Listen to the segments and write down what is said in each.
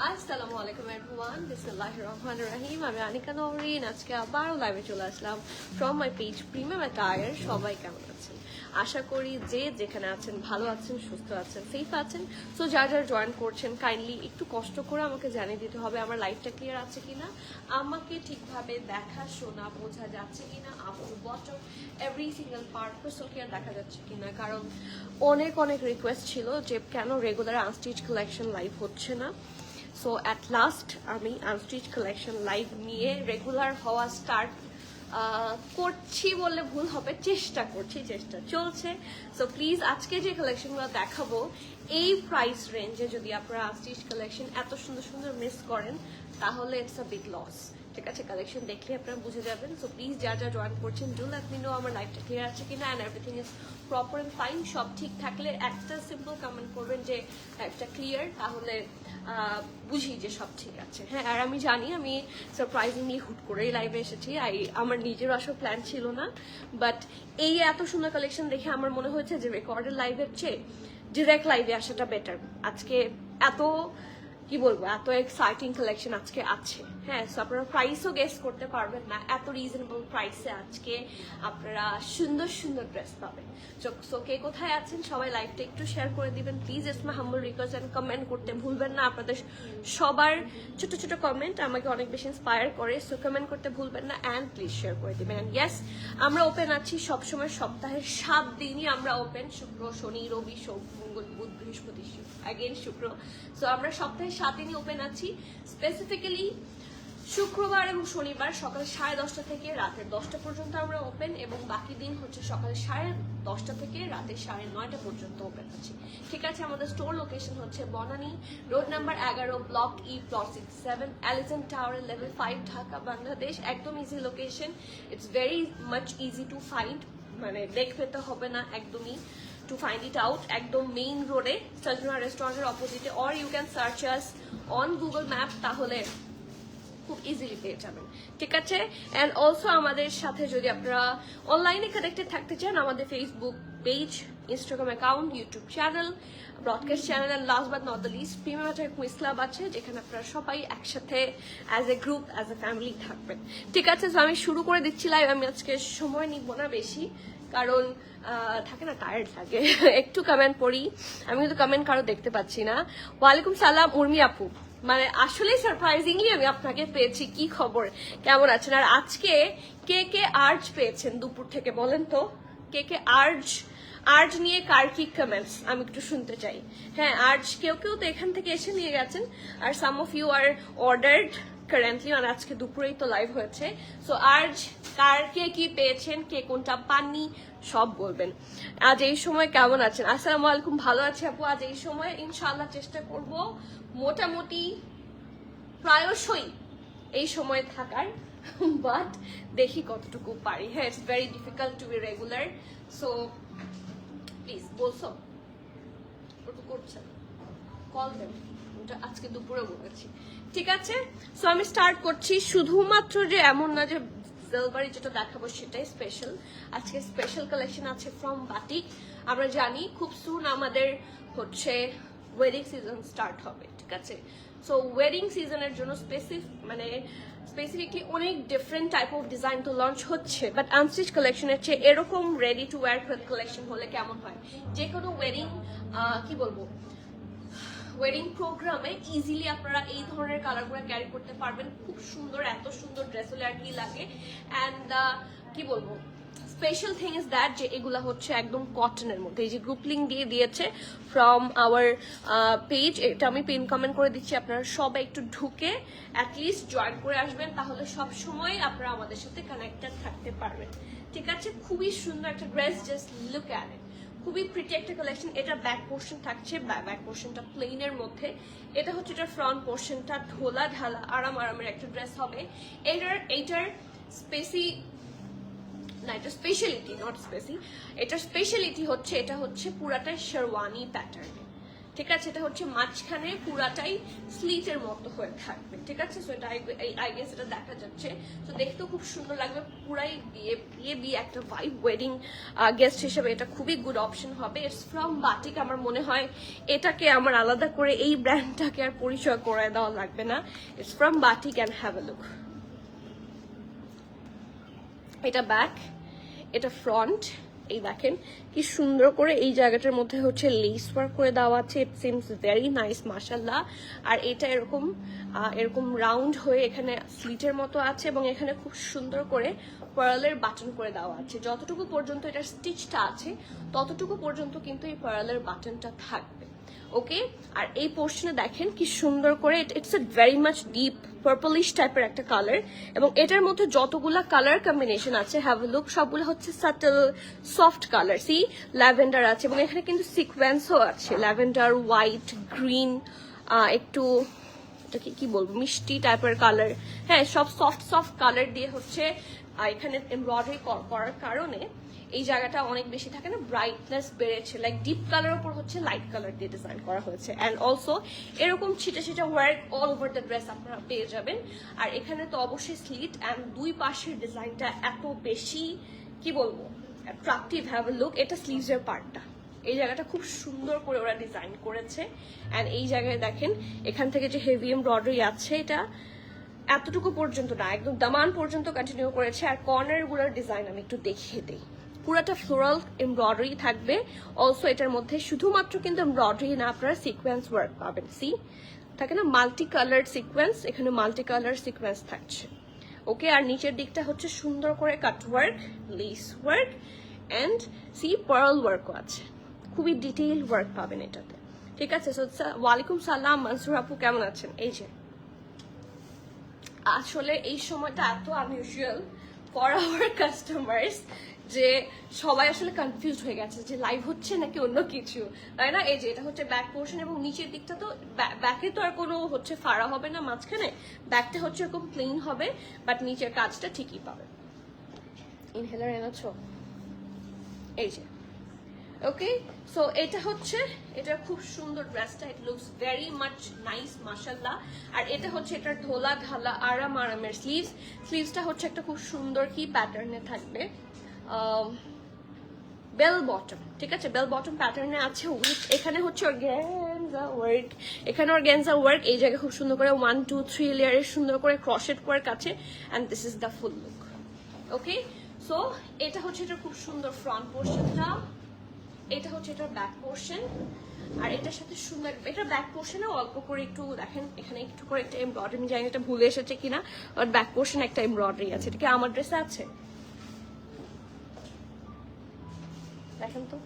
আসসালামু আলাইকুম এভরিওয়ান, বিসমিল্লাহির রহমানির রহিম। আমি আনিকা নওরিন। আজকে আবারও লাইভে চলে আসলাম from my page premium attire. সবাই কেমন আছেন? আশা করি যে যেখানে আছেন ভালো আছেন, সুস্থ আছেন, সেফ আছেন। সো যারা যারা জয়েন করছেন কাইন্ডলি একটু কষ্ট করে আমাকে জানিয়ে দিতে হবে আমার লাইভটা ক্লিয়ার আছে কিনা, আমাকে ঠিকভাবে দেখা শোনা বোঝা যাচ্ছে কিনা, আমার bottom every single part crystal clear দেখা যাচ্ছে কিনা। কারণ অনেক অনেক রিকোয়েস্ট ছিল যে কেন রেগুলার আনস্টিচ কালেকশন লাইভ হচ্ছে না। সো অ্যাট লাস্ট আমি আনস্টিচ কালেকশন লাইভ নিয়ে রেগুলার হওয়া স্টার্ট করছি বললে ভুল হবে, চেষ্টা করছি, চেষ্টা চলছে। সো প্লিজ আজকে যে কালেকশনগুলো দেখাবো এই প্রাইস রেঞ্জে যদি আপনারা আনস্টিচ কালেকশন এত সুন্দর সুন্দর মিস করেন তাহলে ইটস আ বিগ লস। ঠিক আছে, কালেকশন দেখলে আপনারা বুঝে যাবেন। সো প্লিজ যা যা জয়েন করছেন ডু লেট মি নো আমার লাইফটা ক্লিয়ার আছে কিনা and everything is proper and fine. সব ঠিক থাকলে একটা সিম্পল কমেন্ট করবেন যে লাইফটা ক্লিয়ার, তাহলে বুঝি যে সব ঠিক আছে। হ্যাঁ, আর আমি জানি আমি সারপ্রাইজিংলি হুট করেই লাইভে এসেছি। আমার নিজের আসার প্ল্যান ছিল না, বাট এই এত সুন্দর কালেকশন দেখে আমার মনে হয়েছে যে রেকর্ডেড লাইভের চেয়ে ডিরেক্ট লাইভে আসাটা বেটার। আজকে এত কি বলবো, এত এক্সাইটিং কালেকশন আজকে আছে। হ্যাঁ, সো আপনারা প্রাইসও গেস করতে পারবেন না, এত রিজনেবল প্রাইসে আজকে আপনারা সুন্দর সুন্দর ড্রেস পাবেন। সো কে কোথায় আছেন সবাই লাইভটা একটু শেয়ার করে দিবেন please. It's my humble request, and comment করতে ভুলবেন না। আপনাদের সবার ছোট ছোট কমেন্ট আমাকে অনেক বেশি ইন্সপায়ার করে। সো কমেন্ট করতে ভুলবেন না অ্যান্ড প্লিজ শেয়ার করে দিবেন। অ্যান্ড ইয়েস, আমরা ওপেন আছি সবসময়, সপ্তাহের 7 দিনই আমরা ওপেন, শুক্র শনি রবি সোম মঙ্গল বুধ বৃহস্পতি অ্যাগেন শুক্র। সো আমরা সপ্তাহে 7 দিনই ওপেন আছি। স্পেসিফিক্যালি শুক্রবার এবং শনিবার সকাল 10:30 থেকে রাতের 10টা পর্যন্ত আমরা ওপেন, এবং বাকি দিন হচ্ছে সকাল 10:30 থেকে রাতে 9:30 পর্যন্ত ওপেন আছি। ঠিক আছে, আমাদের স্টোর লোকেশন হচ্ছে Banani road number 11 block E plot 67 elephant tower level 5 Dhaka Bangladesh. একদম easy location, it's very much easy to find, মানে দেখ পেতে হবে না একদমই to find it out. একদম মেইন রোডে সজনা রেস্টুরেন্টের অপোজিটে, or you can search us on Google Map, তাহলে খুব ইজিলি পেয়ে যাবেন। ঠিক আছে, অ্যান্ড অলসো আমাদের সাথে যদি আপনারা অনলাইনে কানেক্টেড থাকতে চান, আমাদের Facebook page, Instagram account, YouTube channel, broadcast channel, and last but not the least premium attire quiz club আছে, যেখানে আপনারা সবাই একসাথে as a group as a family থাকবেন। ঠিক আছে, তো আমি শুরু করে দিচ্ছি লাইভ। আমি আজকে সময় নিব না বেশি, কারণ থাকে না, টায়ার্ড লাগে। একটু কমেন্ট পড়ি, আমি কিন্তু কমেন্ট কারো দেখতে পাচ্ছি না। ওয়ালাইকুম সালাম উর্মি আপু, মানে আসলে সারপ্রাইজিংলি আমি আপনাকে পেয়েছি। কি খবর, কেমন আছেন? আর আজকে কে কে আর্জ পেয়েছেন দুপুর থেকে বলেন তো? কে কে আর্জ নিয়ে কার কি কমেন্টস আমি একটু শুনতে চাই। হ্যাঁ, আর্জ কেউ কেউ তো এখান থেকে এসে নিয়ে গেছেন, আর some of you are ordered currently, মানে আজকে দুপুরেই তো লাইভ হয়েছে। সো আর্জ কার কে কি পেয়েছেন, কে কোনটা পাননি সব বলবেন। আজ এই সময় কেমন আছেন? আসসালামু আলাইকুম, ভালো আছি আপু। আজ এই সময় ইনশাআল্লাহ চেষ্টা করব মোটামুটি প্রায়শই এই সময় থাকার, বাট দেখি কতটুকু পারি। হ্যাঁ, it's very difficult to be regular. So please বলছো করছেন, কল দেন, আজকে দুপুরে বলেছি। ঠিক আছে, সো আমি স্টার্ট করছি। শুধুমাত্র যে এমন না যে জেলবাড়ি যেটা দেখাবো সেটাই স্পেশাল, আজকে স্পেশাল কালেকশন আছে ফ্রম বাটিক। আমরা জানি খুব সুন আমাদের হচ্ছে ওয়েডিং সিজন স্টার্ট হবে। ঠিক আছে, সো ওয়েডিং সিজনের জন্য স্পেসিফিকলি অনেক ডিফারেন্ট টাইপ অফ ডিজাইন তো লঞ্চ হচ্ছে, বাট আনস্টিচ কালেকশনের চেয়ে এরকম রেডি টু ওয়্যার কালেকশন হলে কেমন হয়? যে কোনো ওয়েডিং কি বলবো, ওয়েডিং প্রোগ্রামে ইজিলি আপনারা এই ধরনের কালারগুলো ক্যারি করতে পারবেন। খুব সুন্দর, এত সুন্দর ড্রেস হলে আর কি লাগে। অ্যান্ড কি বলবো, স্পেশাল থিং ইজ দ্যাট যে এগুলা হচ্ছে একদম কটনের মধ্যে। এই যে গ্রুপ লিঙ্ক দিয়ে দিয়েছে ফ্রম আওয়ার পেজ, এটা আমি পিন কমেন্ট করে দিচ্ছি, আপনারা সবাই একটু ঢুকে অ্যাটলিস্ট জয়েন করে আসবেন, তাহলে সব সময় আপনারা আমাদের সাথে কানেক্টেড থাকতে পারবেন। ঠিক আছে, খুবই সুন্দর একটা dress, just look at it, খুবই প্রিটি একটা কালেকশন। এটা ব্যাক পোর্শন থাকছে, ব্যাক পোর্শনটা প্লেনের মধ্যে। এটা হচ্ছে এটা ফ্রন্ট পোর্শনটা, ঢোলা ঢালা আরামের একটা ড্রেস হবে। এইটার স্পেশালিটি নট স্পেসি, এটার স্পেশালিটি হচ্ছে এটা হচ্ছে পুরাটা শেরওয়ানি প্যাটার্নে। ঠিক আছে, এটা হচ্ছে মাঝখানে পুরাটাই স্লিটের মতো হয়ে থাকবে, ঠিক আছে। সো এটা আই গেস এটা দেখা যাচ্ছে, তো দেখতেও খুব সুন্দর লাগবে, পুরাই বিয়ে একটা ভাইব, ওয়েডিং গেস্ট হিসেবে এটা খুবই গুড অপশন হবে। It's from batik. আমার মনে হয় এটাকে আমার আলাদা করে এই ব্র্যান্ডটাকে আর পরিচয় করে দেওয়া লাগবে না। It's from batik and have a look. এটা ব্যাক, এটা ফ্রন্ট। এই দেখেন কি সুন্দর করে এই জায়গাটার মধ্যে হচ্ছে লেস ওয়ার্ক করে দেওয়া আছে। ইট সিমস ভেরি নাইস মাশাআল্লাহ। আর এটা এরকম রাউন্ড হয়ে এখানে স্লিটের মতো আছে এবং এখানে খুব সুন্দর করে পার্লের বাটন করে দেওয়া আছে। যতটুকু পর্যন্ত এটার স্টিচটা আছে ততটুকু পর্যন্ত কিন্তু এই পার্লের বাটনটা থাকবে, ওকে। আর এই পোর্শনে দেখেন কি সুন্দর করে, it's a very much deep purplish টাইপের একটা কালার, এবং এটার মধ্যে যতগুলা কালার কম্বিনেশন আছে হ্যাভ এ লুক, সবগুলো হচ্ছে subtle soft colour. Sea lavender আছে এবং এখানে কিন্তু সিকোয়েন্সও আছে, ল্যাভেন্ডার, হোয়াইট, গ্রিন, একটু এটাকে কি বলবো মিষ্টি টাইপের কালার। হ্যাঁ, সব সফট কালার দিয়ে হচ্ছে এখানে এমব্রয়ডারি করার কারণে এই জায়গাটা অনেক বেশি থাকে না, ব্রাইটনেস বেড়েছে। লাইক ডিপ কালার উপর হচ্ছে লাইট কালার দিয়ে ডিজাইন করা হয়েছে। অ্যান্ড অলসো এরকম ছিটে work all over the dress আপনারা পেয়ে যাবেন। আর এখানে তো অবশ্যই স্লিট, অ্যান্ড দুই পাশের ডিজাইনটা এত বেশি কি বলবো অ্যাট্রাকটিভ। Have a look. এটা স্লিভসের পার্টটা, এই জায়গাটা খুব সুন্দর করে ওরা ডিজাইন করেছে। অ্যান্ড এই জায়গায় দেখেন এখান থেকে যে হেভি এমব্রয়ডারি আছে, এটা এতটুকু পর্যন্ত না, একদম দামান পর্যন্ত কন্টিনিউ করেছে। আর কর্নার গুলোর ডিজাইন আমি একটু দেখিয়ে দিই। পুরাটা ফ্লোরাল এমব্রয়ডারি থাকবে। অলসো এটার মধ্যে শুধুমাত্র কিন্তু এমব্রয়ডারি না, আপনারা সিকোয়েন্স ওয়ার্ক পাবেন। সি থাকে না মাল্টি কালার সিকোয়েন্স, এখানে মাল্টি কালার সিকোয়েন্স থাকছে, ওকে। আর নিচের দিকটা হচ্ছে সুন্দর করে cut work, lace work, and see pearl ওয়ার্কও আছে। খুবই ডিটেইল ওয়ার্ক পাবেন এটাতে, ঠিক আছে। সো ওয়ালাইকুম সালাম মনসুর আপু, কেমন আছেন? এই যে আসলে এই সময়টা এত আনইউজুয়াল ফর আওয়ার কাস্টমার্স যে সবাই আসলে কনফিউজ হয়ে গেছে যে লাইভ হচ্ছে নাকি অন্য কিছু, তাই না? এই যে এটা হচ্ছে ব্যাক পোর্শন, এবং নিচের দিকটা তো ব্যাকে তো আর কোনো হচ্ছে ফাড়া হবে না মাঝখানে, ব্যাকটা হচ্ছে এরকম ক্লিন হবে, বাট নিচের কাজটা ঠিকই পাবে। ইনহেলার এনেছো? এই যে ওকে। সো এটা হচ্ছে এটা খুব সুন্দর ড্রেসটা, it looks very much nice মাশাআল্লাহ। আর এটা হচ্ছে এটার ধোলা ঢালা আরামের স্লিভসটা হচ্ছে একটা খুব সুন্দর কি প্যাটার্নে থাকবে, বেল বটম, ঠিক আছে। বেল বটম প্যাটার্নে আছে উইথ এখানে হচ্ছে অর্গানজা ওয়ার্ক, এখানে অর্গানজা ওয়ার্ক। এই জায়গায় খুব সুন্দর করে 1 2 3 লেয়ারের সুন্দর করে ক্রশেট ওয়ার্ক আছে। And this is the full look, okay. So এটা হচ্ছে এটা খুব সুন্দর ফ্রন্ট পোর্শনটা, এটা হচ্ছে এটার ব্যাক পোর্শন। আর এটার সাথে সুন্দর এটার ব্যাক পোর্শনে অল্প করে একটু দেখেন এখানে একটু করে একটা এমব্রয়ডারি, জানি এটা ভুলে এসেছে কিনা, আর ব্যাক পোর্শনে একটা এমব্রয়ডারি আছে। এটা কি আমার ড্রেসে আছে? দেখেন তো,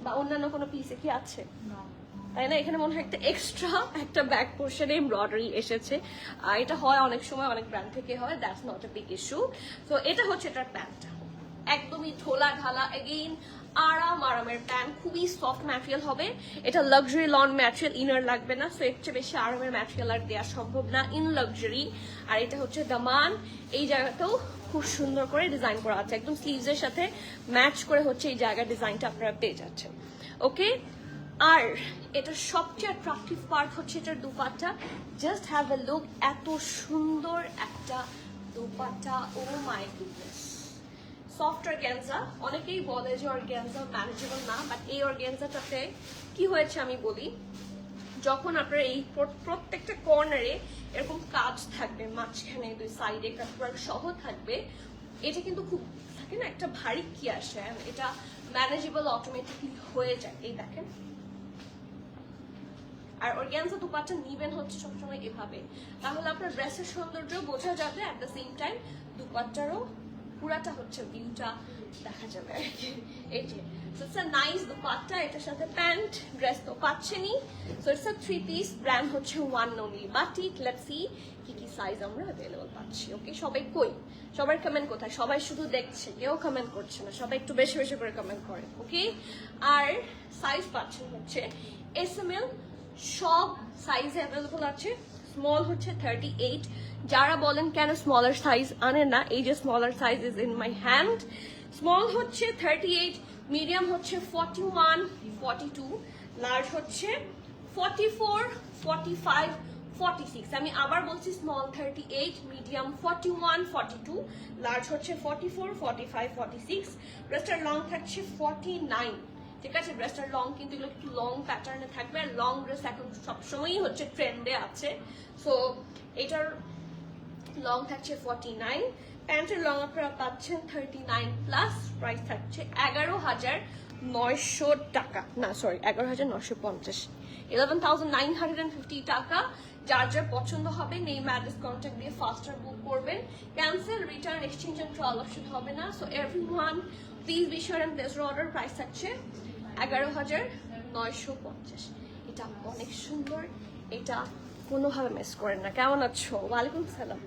বা অন্যান্য কোনো পিসে কি আছে? তাই না? এখানে মনে হয় একটা এক্সট্রা একটা ব্যাক পোর্শনে এমব্রয়ডারি এসেছে। এটা হয় অনেক সময়, অনেক ব্র্যান্ড থেকে হয়, that's not a big issue. তো এটা হচ্ছে এটার প্যান্টটা, একদমই ঢোলা ঢালা, এগেইন আরামের প্যান্ট, খুবই সফট ম্যাটেরিয়াল হবে। এটা লাক্সারি লন ম্যাটেরিয়াল, ইনার লাগবে না। সো এর চেয়ে বেশি আরামের ম্যাটেরিয়াল আর দেওয়া সম্ভব না ইন লাক্সারি। আর এটা হচ্ছে দামান, এই জায়গাটাও খুব সুন্দর করে ডিজাইন করা আছে, একদম স্লিভসের সাথে ম্যাচ করে হচ্ছে এই জায়গার ডিজাইনটা আপনারা পেয়ে যাচ্ছেন, ওকে। আর এটার সবচেয়ে অ্যাট্রাকটিভ পার্ট হচ্ছে এটার dupatta. Just have a look, এত সুন্দর একটা dupatta, oh my goodness. Soft organza, অনেকেই বলে যে অর্গানজা ম্যানেজেবল না, বাট এই অর্গানজাটাতে কি হয়েছে আমি বলি, যখন আপনার এই প্রত্যেকটা কর্নারে এরকম কাজ থাকবে, মাঝখানে দুই সাইডে কাটওয়ার্ক সহ থাকবে, এটা কিন্তু খুব থাকে না একটা ভারী কি আসে, এটা ম্যানেজেবল অটোমেটিকলি হয়ে যায়। এই দেখেন, আর অর্গানজা দুপাট্টা নিবেন হচ্ছে সবসময় এভাবে, তাহলে আপনার ড্রেসের সৌন্দর্য বোঝা যাবে, অ্যাট দ্য সেম টাইম দুপাট্টারও পুরাটা হচ্ছে ভিউটা দেখা যাবে আর কি। এই যে ইটস আ নাইস দুপাট্টা, এটার সাথে প্যান্ট, ড্রেস তো পাচ্ছেনই। So it's a 3 piece, brand হচ্ছে one only Batik. Let's see কি কি সাইজ আমরা अवेलेबल পাচ্ছি, ওকে। সবাই কই, সবার কমেন্ট কোথায়? সবাই শুধু দেখছে, কেউ কমেন্ট করছে না, সবাই একটু বেশি বেশি করে কমেন্ট করে, ওকে। আর সাইজ পাচ্ছেন হচ্ছে SML, সব সাইজে अवेलेबल আছে। স্মল হচ্ছে 38, যারা বলেন কেন স্মলার সাইজ আনেন না, এই যে smaller size is in my hand. Small হচ্ছে 38, মিডিয়াম হচ্ছে 41 42, লার্জ হচ্ছে 44, 45, 46, আমি আবার বলছি স্মল 38, মিডিয়াম 41, 42, লার্জ হচ্ছে 44, 45, 46, ড্রেসটার লং থাকছে 49। ঠিক আছে, ড্রেসটার লং কিন্তু এগুলো একটু লং প্যাটার্নে থাকবে, আর লং ড্রেস এখন সবসময়ই হচ্ছে ট্রেন্ডে আছে। সো এটার লং থাকছে 49, প্যান্টের লং আপনারা পাচ্ছেন 39 প্লাস, প্রাইস থাকছে 11,900 টাকা, না সরি 11,950, 11,950 টাকা। যার যার পছন্দ হবে নেম অ্যাড্রেস কন্ট্যাক্ট দিয়ে ফাস্টার বুক করবেন, cancel return exchange and trial option হবে না। So everyone please be sure and place your order. Price থাকছে 11,950। এটা অনেক সুন্দর, এটা কোনোভাবে মিস করেন না। কেমন আছো? ওয়ালাইকুম সালাম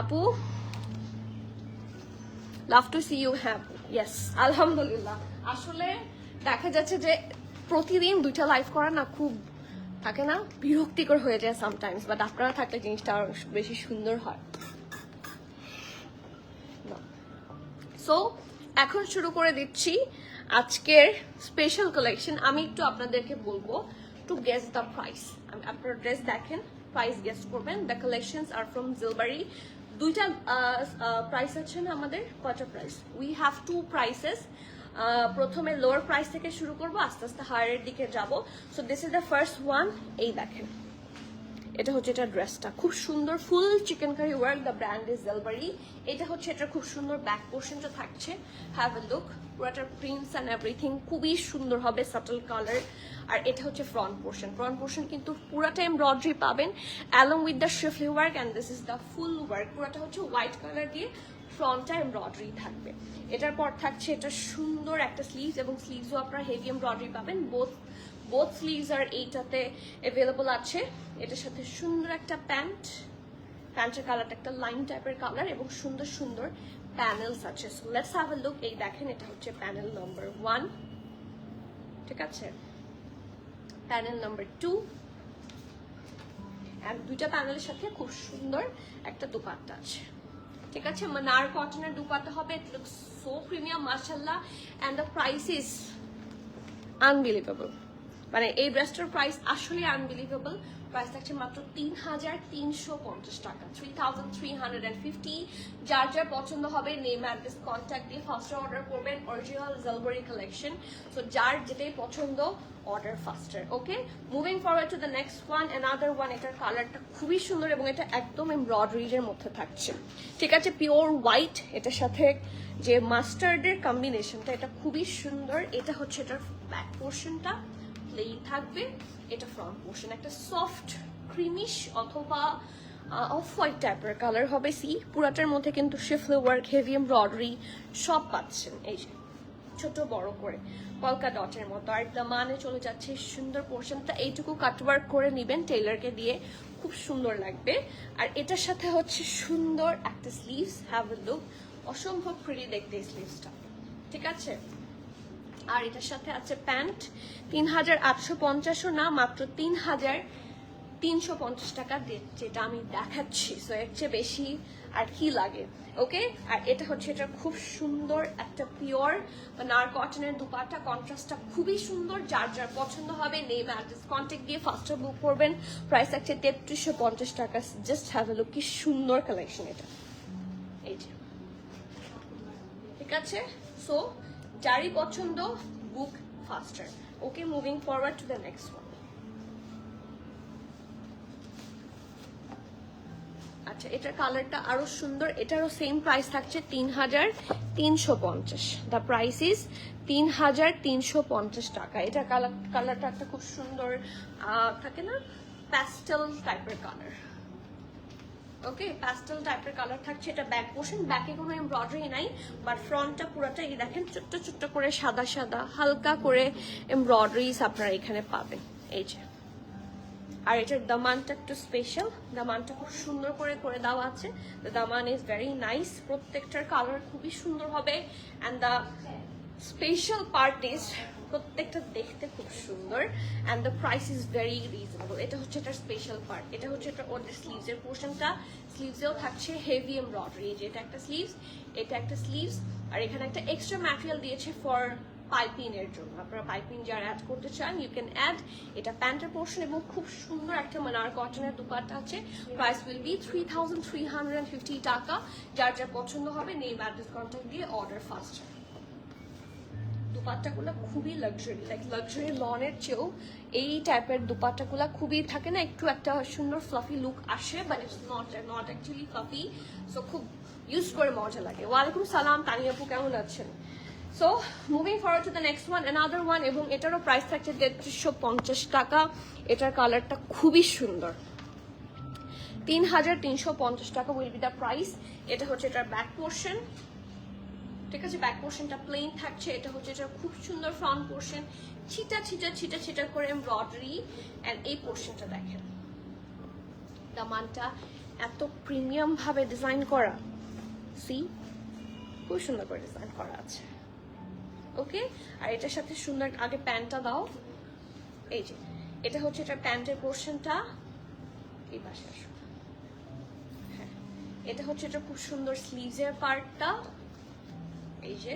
আপু, লাভ টু সি ইউ। হ্যাঁ ইয়েস আলহামদুলিল্লাহ। আসলে দেখা যাচ্ছে যে প্রতিদিন 2টা লাইভ করা না খুব থাকে না, বিরক্তিকর হয়ে যায় সামটাইমস, বাট আপনারা থাকলে জিনিসটা আরো বেশি সুন্দর হয়। সো এখন শুরু করে দিচ্ছি আজকের স্পেশাল কালেকশন। আমি একটু আপনাদেরকে বলবো টু গেস দ্য প্রাইস। আপনারা ড্রেস দেখেন, প্রাইস গেস করবেন। The collections are from Zellbury. দুইটা প্রাইস আছে না আমাদের, কয়টা প্রাইস? We have 2 prices. প্রথমে লোয়ার প্রাইস থেকে শুরু করবো, আস্তে আস্তে হায়ারের দিকে যাব। So this is the first one. এই দেখেন, এটা হচ্ছে এটা ড্রেসটা খুব সুন্দর, full chikankari work, the brand is Zellbury. এটা হচ্ছে এটা খুব সুন্দর ব্যাক পোর্শনটা থাকছে, হ্যাভ এ লুক, পুরোটার প্রিন্টস অ্যান্ড এভরিথিং খুবই সুন্দর হবে, সাটল কালার। আর এটা হচ্ছে ফ্রন্ট পোর্শন, ফ্রন্ট পোর্শন কিন্তু পুরাটা এমব্রয়ডারি পাবেন along with the শিফলি work, and this is the full work. পুরাটা হচ্ছে হোয়াইট কালার দিয়ে ফ্রন্টটা এমব্রয়ডারি থাকবে। এটার পর থাকছে এটা সুন্দর একটা স্লিভস, এবং স্লিভসও আপনারা হেভি এমব্রয়ডারি পাবেন। বোথ স্লিভস আর এইটাতে অ্যাভেলেবল আছে। এটার সাথে সুন্দর একটা প্যান্টের কালারটা একটা লাইন টাইপের কালার, এবং সুন্দর সুন্দর প্যানেলস আছে। So let's have a look. এই দেখেন, এটা হচ্ছে প্যানেল নাম্বার 1, ঠিক আছে, প্যানেল নাম্বার 2, এন্ড দুইটা প্যানেলের সাথে খুব সুন্দর একটা দুপাট্টা আছে। ঠিক আছে, মানার কটনের দুপাট্টা হবে। ইট লুকস সো প্রিমিয়াম মাশাআল্লাহ, and the price is unbelievable. মানে এই ড্রেসটার প্রাইস আসলে আনবিলিভেবল। প্রাইস থাকছে মাত্র 3,350 টাকা, 3,350। যার যার পছন্দ হবে নেম অ্যাড্রেস কন্ট্যাক্ট দিয়ে ফাস্টার অর্ডার করবেন। Original Zellbury collection. সো যার যেটাই পছন্দ order faster. Okay, moving forward to the next one, another one. এটার কালারটা খুবই সুন্দর, এবং এটা একদম এমব্রয়ডারির মধ্যে থাকছে। ঠিক আছে, পিওর হোয়াইট, এটার সাথে যে মাস্টার্ডের কম্বিনেশনটা, এটা খুবই সুন্দর। এটা হচ্ছে এটার ব্যাক পোর্শনটা প্লেন থাকবে, এটা ফ্রন্ট পোর্শন একটা সফট ক্রিমিশ অথবা অফ হোয়াইট টাইপের কালার হবে। সি পুরাটার মধ্যে কিন্তু শিফলি ওয়ার্ক, হেভি এমব্রয়ডারি সব পাচ্ছেন, এই যে ছোট বড় করে পলকা ডটের মতো। আর দামানে চলে যাচ্ছে সুন্দর পোর্শনটা, এইটুকু কাটওয়ার্ক করে নেবেন টেইলারকে দিয়ে, খুব সুন্দর লাগবে। আর এটার সাথে হচ্ছে সুন্দর একটা স্লিভস, হ্যাভ এ লুক, অসম্ভব প্রিটি দেখতে এই স্লিভসটা। ঠিক আছে, আর এটার সাথে আছে প্যান্ট। 3,850 না, মাত্র 3,350 টাকা, যেটা আমি দেখাচ্ছি। সো এর চেয়ে বেশি আর কি লাগে? ওকে, আর এটা হচ্ছে এটা খুব সুন্দর একটা পিওর নার কটনের দুপাট্টা, কন্ট্রাস্টটা খুবই সুন্দর। যার যার পছন্দ হবে নেম অ্যাড্রেস কন্ট্যাক্ট দিয়ে ফাস্টার বুক করবেন। প্রাইস থাকছে 3,350 টাকা। জাস্ট হ্যাভ এ লুক, কি সুন্দর কালেকশন এটা, এই যে। ঠিক আছে, সো যারই পছন্দ book faster. Okay, moving forward to the next one. আচ্ছা, এটার কালারটা আরো সুন্দর, এটারও সেম প্রাইস থাকছে 3,350। দ্য প্রাইস ইজ 3,350 টাকা। এটা কালারটা একটা খুব সুন্দর থাকে না, প্যাস্টেল টাইপের কালার। ওকে, প্যাস্টেল টাইপের কালার থাকছে। এটা ব্যাক পোর্শন, ব্যাকে কোনো এমব্রয়ডারি নাই, বাট ফ্রন্টটা পুরোটাই দেখেন ছোট্ট ছোট্ট করে সাদা সাদা হালকা করে এমব্রয়ডারিজ আপনারা এখানে পাবেন, এই যে। আর এটার দামানটা একটু স্পেশাল, দামানটা খুব সুন্দর করে করে দেওয়া আছে। The Daman is very nice, প্রত্যেকটার কালার খুবই সুন্দর হবে। And the special part is প্রত্যেকটা দেখতে খুব সুন্দর, and the price is very reasonable. এটা হচ্ছে এটার স্পেশাল পার্ট, এটা হচ্ছে এটা ওদের স্লিভসের পোর্শনটা। স্লিভসেও থাকছে হেভি এমব্রয়ডারি, যে এটা একটা স্লিভস, এটা একটা স্লিভস, আর এখানে একটা এক্সট্রা ম্যাটেরিয়াল দিয়েছে ফর পাইপিং এর জন্য। আপনারা পাইপিং যারা অ্যাড করতে চান ইউ ক্যান অ্যাড। এটা প্যান্টের পোর্শন এবং খুব সুন্দর একটা মানার কটনের দুপাট্টা আছে। প্রাইস উইল বি 3350 টাকা। যার যা পছন্দ হবে নেম অ্যাড্রেস কন্ট্যাক্ট দিয়ে অর্ডার ফাস্ট। দুপাট্টাগুলো খুবই লাক্সারি, লাইক লাক্সারি লনের চেয়েও এই টাইপের দুপাট্টাগুলো খুবই থাকে না, একটু একটা সুন্দর ফ্লাফি লুক আসে, but it's not actually fluffy. So খুব ইউজ করে মজা লাগে। ওয়ালাইকুম সালাম তানিয়া আপু, কেমন আছেন? So moving forward to the next one, another one, এবং এটারও প্রাইস থাকছে 3350 টাকা। এটার কালারটা খুবই সুন্দর, 3350 টাকা উইল বি দ্য প্রাইস। এটা হচ্ছে এটার ব্যাক পোর্শন, ঠিক আছে? ব্যাক পোর্শনটা প্লেন থাকছে। এটা হচ্ছে এটা খুব সুন্দর ফ্রন্ট পোর্শন, ছিটা ছিটা ছিটা ছিটা করে এমব্রয়ডারি। অ্যান্ড এই পোর্শনটা দেখেন, দামানটা এত প্রিমিয়াম ভাবে ডিজাইন করা, সি খুব সুন্দর করে ডিজাইন করা আছে। ওকে, আর এটার সাথে সুন্দর, আগে প্যান্টটা দাও। এই যে এটা হচ্ছে এটা প্যান্টের পোর্শনটা, এই পাশে আসো। হ্যাঁ, এটা হচ্ছে এটা খুব সুন্দর স্লিভসের পার্টটা, এই যে,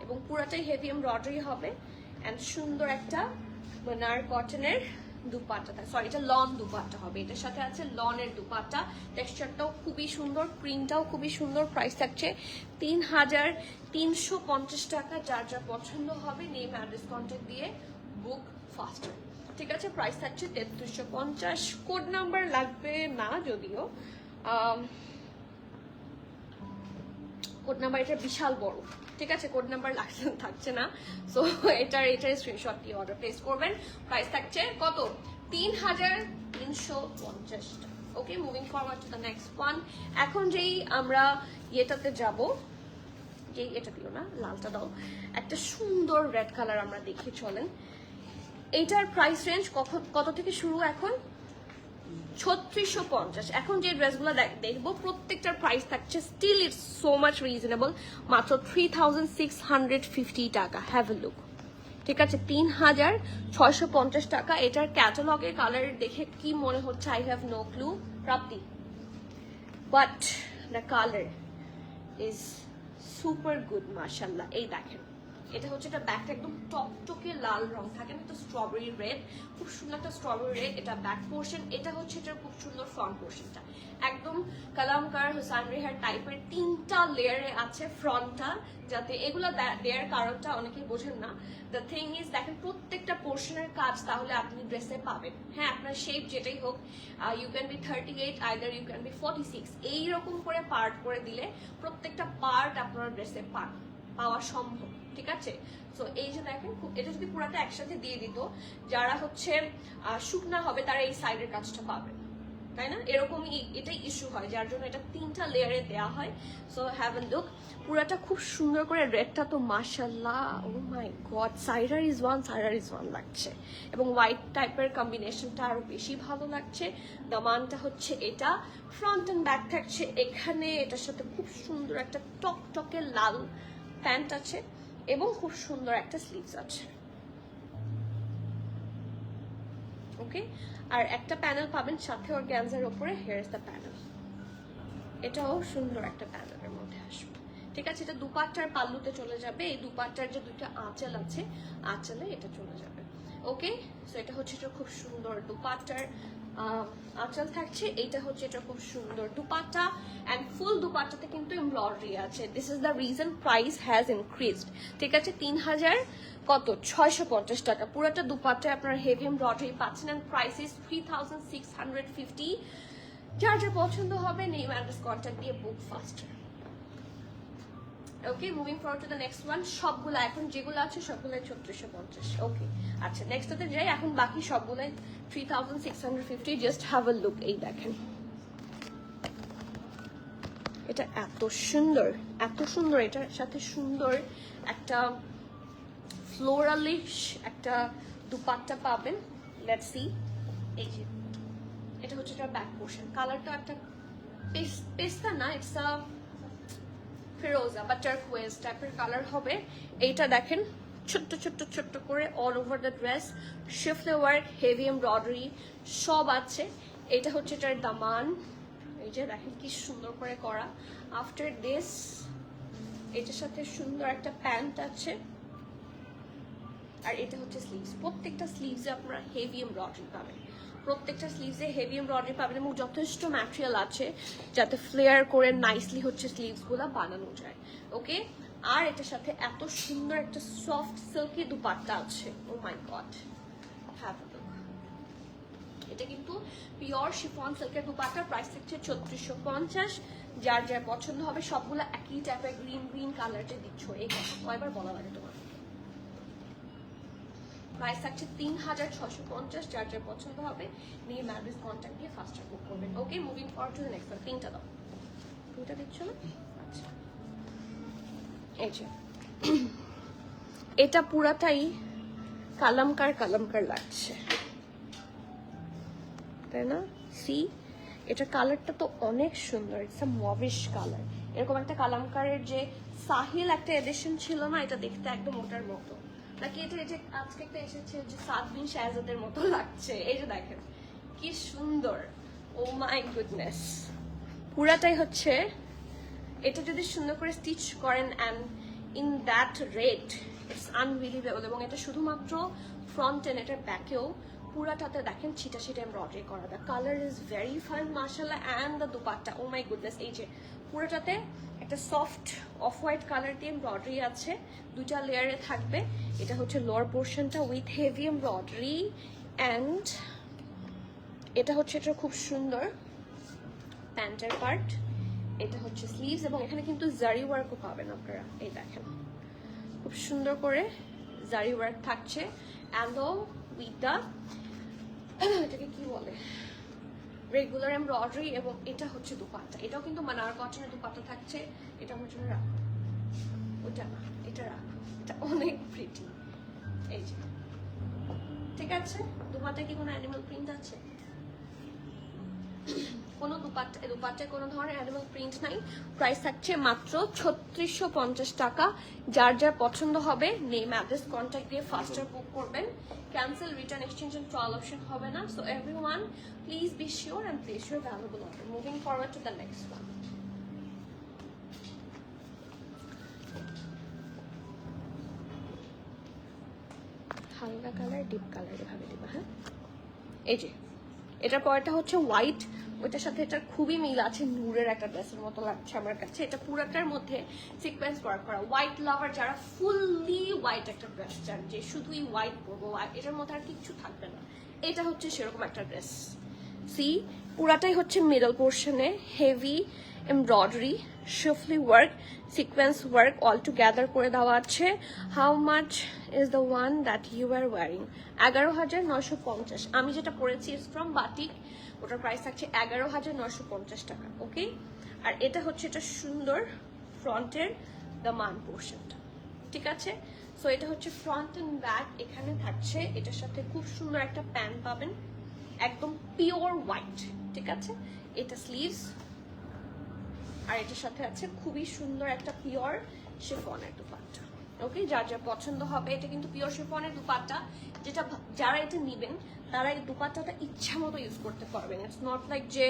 এবং পুরাটাই হেভি এমব্রয়ডারি হবে। এন্ড সুন্দর একটা মানার কটনের দুপাট্টা, সরি এটা লন দুপাট্টা হবে। এটার সাথে আছে লনের দুপাট্টা, টেক্সচারটাও খুবই সুন্দর, প্রিন্টটাও খুবই সুন্দর। প্রাইস থাকছে 3350 টাকা। যার যা পছন্দ হবে নেম অ্যাড্রেস কন্ট্যাক্ট দিয়ে বুক ফাস্টার, ঠিক আছে? প্রাইস থাকছে 3350। কোড নাম্বার লাগবে না যদিও, কোড নাম্বার এটা বিশাল বড়, ঠিক আছে? কোড নাম্বার থাকছে না। সো এটার স্ক্রিনশট দিয়ে অর্ডার প্লেস করবেন। প্রাইস থাকছে কত? 3350 টাকা। Okay, moving forward to the next one. এখন যেই আমরা ইয়েটাতে যাব, যে এটা দিও না, লালটা দাও, একটা সুন্দর রেড কালার আমরা দেখি, চলেন। এইটার প্রাইস রেঞ্জ কত থেকে শুরু? এখন 3650। এখন যে ড্রেসগুলো দেখবো প্রত্যেকটার প্রাইস থাকছে still it's so much reasonable, মাত্র 3650 টাকা। হ্যাভ এ লুক, ঠিক আছে? 3650 টাকা। এটার ক্যাটালগের কালার দেখে কি মনে হচ্ছে I have no clue Prapti, but the colour is super good মাশাআল্লাহ। এই দেখেন, এটা হচ্ছে এটা ব্যাকটা একদম টকটকে লাল রং থাকে না, তো স্ট্রবেরি রেড, খুব সুন্দর একটা স্ট্রবেরি রেড। এটা ব্যাক পোর্শন, এটা হচ্ছে এটার খুব সুন্দর ফ্রন্ট পোর্শনটা, একদম কালামকার হোসান রেহার টাইপের 3টা লেয়ারে আছে ফ্রন্টটা, যাতে এগুলো দেয়ার কারণটা অনেকেই বোঝেন না। দ্য থিং ইজ, দেখেন প্রত্যেকটা পোর্শনের কাজ তাহলে আপনি ড্রেসে পাবেন। হ্যাঁ, আপনার শেপ যেটাই হোক, you can be 38, either you can be 46, এইরকম করে পার্ট করে দিলে প্রত্যেকটা পার্ট আপনার ড্রেসে পাওয়া সম্ভব, ঠিক আছে? সো এই যে দেখেন, এটা যদি পুরাটা একসাথে দিয়ে দিত, যারা হচ্ছে শুকনা হবে তারা এই সাইডের কাজটা পাবে, তাই না? এরকমই এটাই ইস্যু হয়, যার জন্য এটা 3টা লেয়ারে দেওয়া হয়। সো হ্যাভ এ লুক, পুরাটা খুব সুন্দর করে। রেডটা তো মাশাআল্লাহ, ও মাই গড, সাইরার ইজ ওয়ান লাগছে, এবং হোয়াইট টাইপের কম্বিনেশনটা আরো বেশি ভালো লাগছে। দামানটা হচ্ছে এটা, ফ্রন্ট এন্ড ব্যাক থাকছে এখানে। এটার সাথে খুব সুন্দর একটা টকটকে লাল প্যান্ট আছে এবং খুব সুন্দর একটা স্লিভস আছে। ওকে, আর একটা প্যানেল পাবেন সাথে অর্গানজার উপরে। হিয়ার ইজ দ্য প্যানেল, এটাও সুন্দর একটা প্যানেলের মধ্যে আসবে, ঠিক আছে? এটা দুপাট্টার পাল্লুতে চলে যাবে। এই দুপাট্টার যে দুইটা আঁচল আছে, আঁচলে এটা চলে যাবে। ওকে, সো এটা হচ্ছে এটা খুব সুন্দর দুপাট্টার আঁচল থাকছে। এইটা হচ্ছে এটা খুব সুন্দর দুপাট্টা, অ্যান্ড ফুল দুপাট্টাতে কিন্তু এমব্রয়ডারি আছে। This is the reason price has increased, ঠিক আছে? 3650 টাকা। পুরোটা দুপাট্টায় আপনার হেভি এমব্রয়ডারি পাচ্ছেন, অ্যান্ড প্রাইস ইজ 3650। যার যা পছন্দ হবে নেম অ্যাড্রেস কন্ট্যাক্ট দিয়ে book faster. Okay, moving forward to the next one. সবগুলো এখন যেগুলো আছে সবগুলাই 3650। ওকে, আচ্ছা নেক্সটটাতে যাই। এখন বাকি সবগুলাই 3650। জাস্ট হ্যাভ আ লুক, এই দেখেন, এটা এত সুন্দর, এত সুন্দর। এটার সাথে সুন্দর একটা ফ্লোরালিশ একটা দুপাট্টা পাবেন। লেটস সি, এই যে এটা হচ্ছে এটার ব্যাক পোর্শন। কালারটা একটা পেস্তা না, ইটস আ ফিরোজা বা টার্কোয়েজ টাইপের কালার হবে। এইটা দেখেন, ছোট্ট ছোট্ট ছোট্ট করে অল ওভার দ্য ড্রেস, শিফটে ওয়ার্ক, হেভি এমব্রয়ডারি সব আছে। এটা হচ্ছে এটার দামান, এই যে দেখেন কি সুন্দর করে করা। আফটার দিস এটার সাথে সুন্দর একটা প্যান্ট আছে, আর এটা হচ্ছে স্লিভস। প্রত্যেকটা স্লিভসে আপনারা হেভি এমব্রয়ডারি পাবেন, প্রত্যেকটা স্লিভসে হেভি এমব্রয়ডারি পাবেন এবং যথেষ্ট ম্যাটেরিয়াল আছে যাতে ফ্লেয়ার করে নাইসলি হচ্ছে স্লিভসগুলো বানানো যায়। ওকে, আর এটার সাথে এত সুন্দর একটা সফট সিল্কি দুপাট্টা আছে। ও my god, have a look. এটা কিন্তু পিওর শিফন সিল্কের দুপাট্টার প্রাইস থাকছে ৩৬৫০। যার যার পছন্দ হবে, সবগুলো একই টাইপের গ্রিন গ্রিন কালার যে দিচ্ছ, এই কয়বার বলা লাগে তোমার। প্রাইস থাকছে ৩৬৫০। যার যার পছন্দ হবে নিয়ে ম্যাড্রেস কন্ট্যাক্ট দিয়ে ফাস্টার বুক করবেন। Okay, moving forward to the next one. তিনটা দাও, দুইটা দিচ্ছ না? আচ্ছা, এই যে এটা পুরাটাই কালামকার কালামকার লাগছে, তাই না? সি, এটা কালারটা তো অনেক সুন্দর, ইটস আ মভিশ কালার। এরকম একটা কালামকারের যে সাহিল একটা এডিশন ছিল না, এটা দেখতে একদম ওটার মতো নাকি? এটা এই যে আজকে একটা এসেছে যে সাদবিন শাহজাদের মতো লাগছে। এই যে দেখেন কি সুন্দর, ও মাই গুডনেস। পুরাটাই হচ্ছে, এটা যদি সুন্দর করে স্টিচ করেন and in that red, it's unbelievable. এবং এটা শুধুমাত্র ফ্রন্ট এন্ড, এটার ব্যাকেও পুরাটাতে দেখেন ছিটা ছিটা এমব্রয়ডারি করা। The colour is very fine মাশাআল্লাহ। And the dupatta, oh my goodness, এই যে পুরোটাতে একটা সফট অফ হোয়াইট কালার দিয়ে এমব্রয়ডারি আছে, দুইটা লেয়ারে থাকবে। এটা হচ্ছে লোয়ার পোর্শনটা উইথ হেভি এমব্রয়ডারি, অ্যান্ড এটা হচ্ছে এটা খুব সুন্দর প্যান্টের পার্ট। এটা হচ্ছে স্লিভস, এবং এখানে কিন্তু জারি ওয়ার্কও পাবেন আপনারা। এই দেখেন খুব সুন্দর করে জারি ওয়ার্ক থাকছে, অ্যান্ড উইথ দ্য এটাকে কি বলে, রেগুলার এমব্রয়ডারি। এবং এটা হচ্ছে দুপাট্টা, এটাও কিন্তু মানার কটনের দুপাট্টা থাকছে। এটা আমার জন্য রাখ, ওটা না, এটা রাখ, এটা অনেক প্রিটি। এই যে ঠিক আছে, দুপাট্টায় কি কোনো অ্যানিমাল প্রিন্ট আছে? কোনো দুপাট্টায় কোনো ধরনের অ্যানিমাল প্রিন্ট নাই। প্রাইস থাকছে মাত্র ৩৬৫০ টাকা। যার যার পছন্দ হবে নেম অ্যাড্রেস কন্ট্যাক্ট দিয়ে ফাস্টার বুক করবেন। Cancel, return, exchange and trial option হবে না। So everyone please be sure and place your valuable order. Moving forward to the next one. হালকা কালার, ডিপ কালার এভাবে দিবা। হ্যাঁ, এই যে এটার পরেরটা হচ্ছে হোয়াইট, ওইটার সাথে এটার খুবই মিল আছে, নূরের একটা ড্রেসের মতো লাগছে আমার কাছে। এটা পুরাটার মধ্যে সিকোয়েন্স ওয়ার্ক করা। হোয়াইট লাভার যারা, ফুললি হোয়াইট একটা ড্রেস চান, যে শুধুই হোয়াইট পরবো, এটার মধ্যে আর কিচ্ছু থাকবে না, এটা হচ্ছে সেরকম একটা ড্রেস। সি, পুরাটাই হচ্ছে মিডল পোর্শনে heavy embroidery, schiffli work, sequence work all together করে দেওয়া আছে। How much is the one that you are wearing? ১১,৯৫০। আমি যেটা পরেছি ইজ ফ্রম বাটিক, ওটার প্রাইস থাকছে ১১,৯৫০ টাকা। ওকে, আর এটা হচ্ছে এটা সুন্দর ফ্রন্টের দামান পোর্শনটা, ঠিক আছে? সো এটা হচ্ছে ফ্রন্ট এন্ড ব্যাক, এখানে থাকছে এটার সাথে খুব সুন্দর একটা প্যান্ট পাবেন, একদম পিওর হোয়াইট, ঠিক আছে? এটা স্লিভস, আর এটার সাথে আছে খুবই সুন্দর একটা পিওর শিফনের দুপাট্টা। ওকে, যার যা পছন্দ হবে। এটা কিন্তু পিওর শিফনের দুপাট্টা, যেটা যারা এটা নিবেন তারা এই দুপাট্টাটা ইচ্ছা মতো ইউজ করতে পারবেন। ইটস নট লাইক যে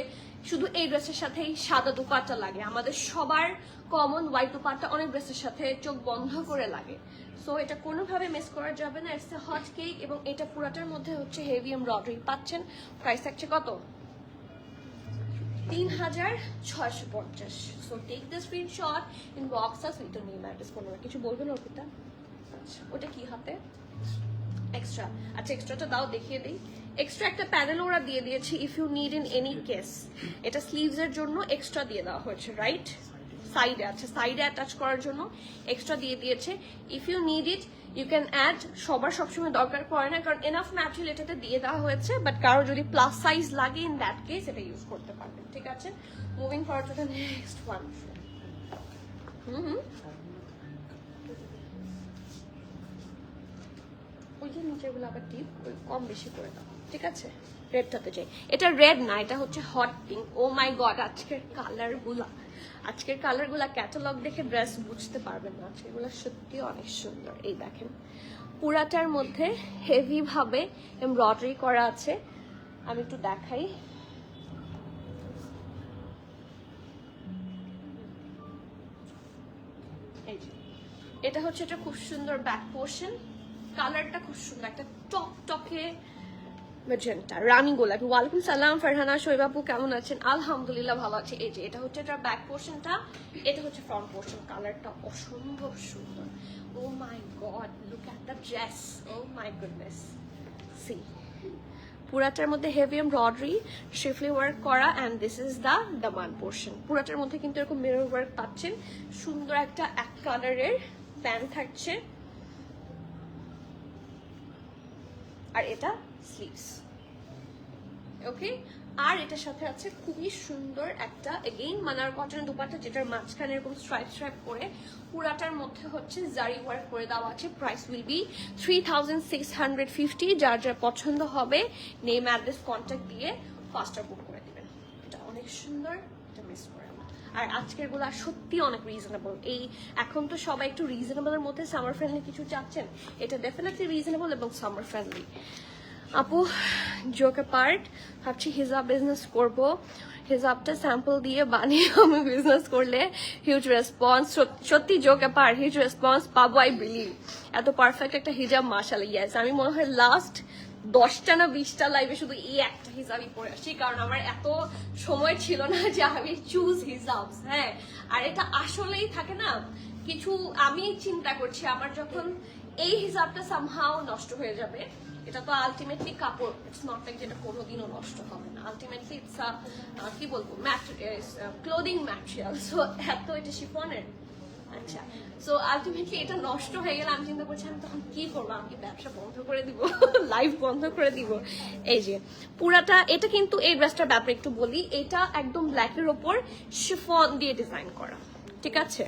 শুধু এই ড্রেসের সাথেই সাদা দুপাট্টা লাগে। আমাদের সবার কমন হোয়াইট দুপাট্টা অনেক ড্রেসের সাথে চোখ বন্ধ করে লাগে। সো এটা কোনোভাবে মিস করা যাবে না। ইটস এ হট কেক, এবং এটা পুরাটার মধ্যে হচ্ছে হেভি এমব্রয়ডারি পাচ্ছেন। প্রাইস থাকছে কত? ৩৬৫০। So take the screenshot, inbox us with name address. কোনো কিছু বলবেন অর্পিতা? আচ্ছা, ওটা কি হাতে এক্সট্রা? আচ্ছা, এক্সট্রাটা দাও, দেখিয়ে দিই। এক্সট্রা একটা প্যানেল ওরা দিয়ে দিয়েছে, if you need in any case. এটা স্লিভস এর জন্য এক্সট্রা দিয়ে দেওয়া হয়েছে, রাইট? সাইডে, আচ্ছা, সাইডে অ্যাটাচ করার জন্য এক্সট্রা দিয়ে দিয়েছে। If you need it you can add. সবার সবসময় দরকার পড়ে না, কারণ এনাফ ম্যাটেরিয়াল এটাতে দিয়ে দেওয়া হয়েছে, বাট কারো যদি প্লাস সাইজ লাগে ইন দ্যাট কেস এটা ইউজ করতে পারবেন, ঠিক আছে? Moving forward to the next one. ওই যে নিচেগুলো আবার টিপ কম বেশি করে দাও, ঠিক আছে? রেডটাতে যাই। এটা রেড না, এটা হচ্ছে hot pink. O my god, আজকের কালারগুলা ক্যাটালগ দেখে ড্রেস বুঝতে পারবেন না। আজকেরগুলো সত্যি অনেক সুন্দর। এই দেখেন পুরাটার মধ্যে হেভি ভাবে এমব্রয়ডারি করা আছে। আমি একটু দেখাই। এই যে এটা হচ্ছে এটা খুব সুন্দর ব্যাক পোর্শন, কালারটা খুব সুন্দর, একটা টকটকে ম্যাজেন্টা রানী গোলাপি। ওয়ালাইকুম সালাম ফারহানা শোয়েব আপু, কেমন আছেন? আলহামদুলিল্লাহ ভালো আছে। এই যে এটা হচ্ছে এটার ব্যাক পোর্শনটা, এটা হচ্ছে ফ্রন্ট পোর্শন। কালারটা অসম্ভব সুন্দর। Oh my god, look at the dress, oh my goodness. See, পুরাটার মধ্যে হেভি এমব্রয়ডারি শিফলি ওয়ার্ক করা, অ্যান্ড দিস ইজ দ্য দামান পোর্শন। পুরাটার মধ্যে কিন্তু এরকম মিরর ওয়ার্ক পাচ্ছেন। সুন্দর একটা এক কালারের প্যান্ট থাকছে, আর এটা স্লিভস। ওকে, আর এটার সাথে আছে খুবই সুন্দর একটা এগেইন মানার কটন দুপাট্টা, যেটার মাঝখানে এরকম স্ট্রাইপ করে পুরাটার মধ্যে হচ্ছে জারি ওয়ার্ক করে দেওয়া আছে। Price will be 3650। যার যার পছন্দ হবে নেম অ্যাড্রেস কন্ট্যাক্ট দিয়ে ফাস্টার বুক করে দিবেন। এটা অনেক সুন্দর, এটা মিস করেন না। আর আজকের গুলা সত্যি অনেক রিজনেবল। এই এখন তো সবাই একটু রিজনেবলের মধ্যে সামার ফ্রেন্ডলি কিছু চাচ্ছেন, এটা ডেফিনেটলি রিজনেবল এবং সামার ফ্রেন্ডলি। আপু জোকে পার্ট, ভাবছি হিজাব বিজনেস করব, হিজাবটা স্যাম্পল দিয়ে বানিয়ে আমি বিজনেস করলে হিউজ রেসপন্স। সত্যি জোকে পার্ট, হিউজ রেসপন্স পাবো আই বিলিভ। এত পারফেক্ট একটা হিজাব, মাশাআল্লাহ। ইয়েস, আমি মনে হয় লাস্ট 10টা না 20টা লাইভে শুধু এই একটা হিজাবই পরে আসছি, কারণ আমার এত সময় ছিল না যে আমি চুজ হিজাব। হ্যাঁ, আর এটা আসলেই থাকে না কিছু, আমি চিন্তা করছি আমার যখন এই হিজাবটা সামহাও নষ্ট হয়ে যাবে, এটা তো আলটিমেটলি কাপড়, ইটস নট লাইক যেটা কোনোদিনও নষ্ট হবে না। আলটিমেটলি ইটস কি বলবো, ক্লোদিং ম্যাটেরিয়াল। সো এত এটা শিফনের, আচ্ছা, সো আলটিমেটলি এটা নষ্ট হয়ে গেলে আমি চিন্তা করছি আমি তখন কি করবো, আমি ব্যবসা বন্ধ করে দিব, লাইফ বন্ধ করে দিব। এই যে পুরাটা, এটা কিন্তু এই ড্রেসটার ব্যাপারে একটু বলি, এটা একদম ব্ল্যাকের ওপর শিফন দিয়ে ডিজাইন করা, ঠিক আছে?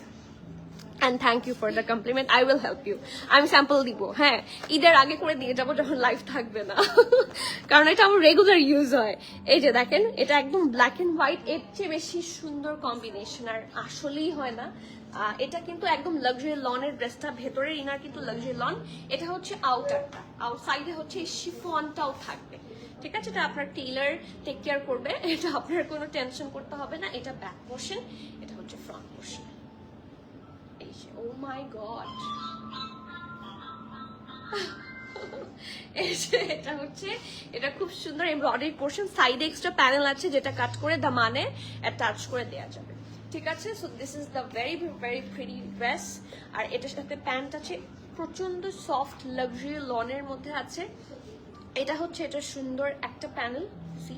And thank you for the compliment. I will help you. আমি স্যাম্পল দিব, হ্যাঁ, ঈদের আগে করে দিয়ে যাবো যখন লাইভ থাকবে না, কারণ এটা আমার রেগুলার ইউজ হয়। এই যে দেখেন, এটা একদম ব্ল্যাক এন্ড হোয়াইট, এর চেয়ে বেশি সুন্দর কম্বিনেশন আর আসলেই হয় না। এটা কিন্তু একদম লাক্সারি লনের ড্রেসটা, ভেতরের ইনার কিন্তু লাক্সারি লন। এটা হচ্ছে আউটারটা, আউটসাইডে হচ্ছে এই শিফনটাও থাকবে, ঠিক আছে? এটা আপনার টেইলার টেক কেয়ার করবে, এটা আপনার কোনো টেনশন করতে হবে না। এটা ব্যাক পোর্শন, এটা হচ্ছে front portion. Oh my god, এটা হচ্ছে, এটা খুব সুন্দর এমব্রয়ডারি পোর্শন, সাইডে এক্সট্রা প্যানেল আছে যেটা কাট করে দামানে অ্যাটাচ করে দেওয়া যাবে, ঠিক আছে? So this is the very very pretty dress. আর এটার সাথে প্যান্ট আছে, প্রচন্ড সফট লাক্সারি লনের মধ্যে আছে। এটা হচ্ছে এটা সুন্দর একটা প্যানেল, সি,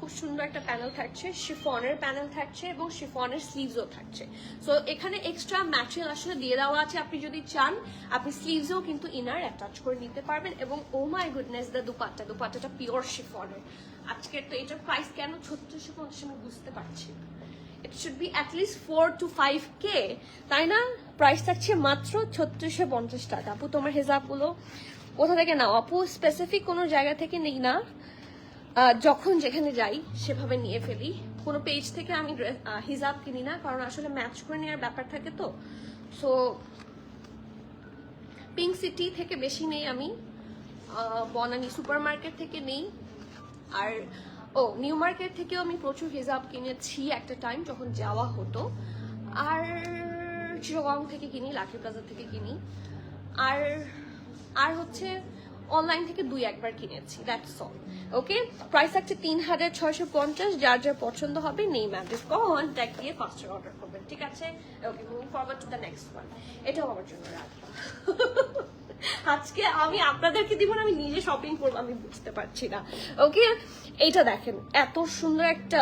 খুব সুন্দর একটা প্যানেল থাকছে, শিফনের প্যানেল থাকছে এবং শিফনের স্লিভসও থাকছে। সো এখানে এক্সট্রা ম্যাটেরিয়াল আসলে দিয়ে দেওয়া আছে, আপনি যদি চান আপনি স্লিভসও কিন্তু ইনার অ্যাটাচ করে নিতে পারবেন। এবং ও মাই গুডনেস, দ্য দুপাট্টাটা পিওর শিফনের। আজকের তো এটার প্রাইস কেন 3650 আমি বুঝতে পারছি। It should be at least 4 to 5K, তাই না? প্রাইস থাকছে মাত্র 3650 টাকা। আপু তোমার হিজাবগুলো কোথা থেকে নাও? আপু স্পেসিফিক কোনো জায়গা থেকে নেই না, যখন যেখানে যাই সেভাবে নিয়ে ফেলি। কোনো পেজ থেকে আমি হিজাব কিনি না, কারণ আসলে ম্যাচ করে নেওয়ার ব্যাপার থাকে তো। সো পিঙ্ক সিটি থেকে বেশি নেই আমি, বনানী সুপার মার্কেট থেকে নেই, আর নিউ মার্কেট থেকেও আমি প্রচুর হিজাব কিনেছি একটা টাইম যখন যাওয়া হতো। আর চিরগং থেকে কিনি, লাকি প্লাজা থেকে কিনি, আর হচ্ছে অনলাইন থেকে 2-1 কিনেছি, দ্যাটস অল। ওকে, প্রাইস থাকছে 3650। যার যার পছন্দ হবে নেম অ্যাড্রেস কন্ট্যাক্ট দিয়ে ফাস্টার অর্ডার করবেন, ঠিক আছে? Okay, moving forward to the next one. এটাও আমার জন্য রাখলাম। আজকে আমি আপনাদেরকে দিব না, আমি নিজে শপিং করবো, আমি বুঝতে পারছি না। ওকে, এইটা দেখেন, এত সুন্দর একটা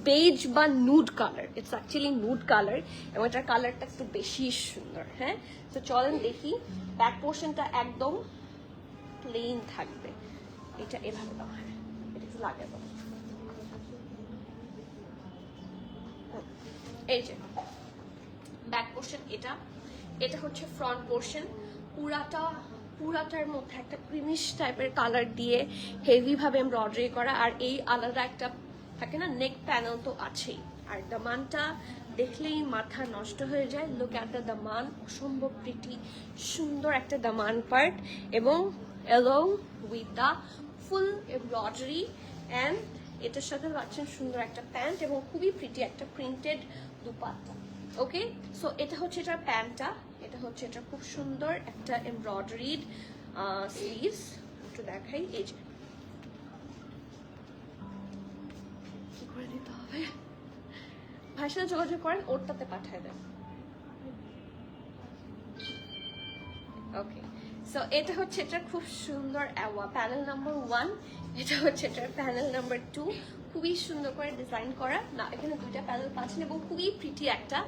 বেজ বা nude colour, it's actually nude colour, এবং এটার কালারটা একটু বেশি সুন্দর। হ্যাঁ, তো চলেন দেখি। ব্যাক পোর্শনটা একদম প্লেন থাকবে, এটা এভাবে দাও, হ্যাঁ এটা একটু লাগে দাও। এই যে ব্যাক পোর্শন, এটা হচ্ছে ফ্রন্ট পোর্শন। পুরাটার মধ্যে একটা ক্রিমিশ টাইপের কালার দিয়ে হেভি ভাবে এমব্রয়ডারি করা, আর এই আলাদা একটা থাকে না নেক প্যানেল তো আছেই। আর দামানটা দেখলেই মাথা নষ্ট হয়ে যায়। লুক অ্যাট দ্য দামান, অসম্ভব প্রিটি সুন্দর একটা দামান পার্ট, এবং along with the full embroidery, and এটার সাথে পাচ্ছেন সুন্দর একটা প্যান্ট এবং খুবই প্রিটি একটা প্রিন্টেড দুপাট্টা। ওকে, সো এটা হচ্ছে এটার প্যান্টটা, এটা হচ্ছে এটা খুব সুন্দর একটা এমব্রয়ডারিড স্লিভস, একটু দেখাই। এই যে কি করে দিতে হবে, ভাইয়ের সাথে যোগাযোগ করেন, ওরটাতে পাঠিয়ে দেন। ওকে, সো এটা হচ্ছে এটা খুব সুন্দর প্যানেল নাম্বার 1, এটা হচ্ছে এটার প্যানেল নাম্বার 2। খুবই সুন্দর করে ডিজাইন করা, না এখানে দুইটা প্যানেল পাচ্ছেন এবং খুবই প্রিটি একটা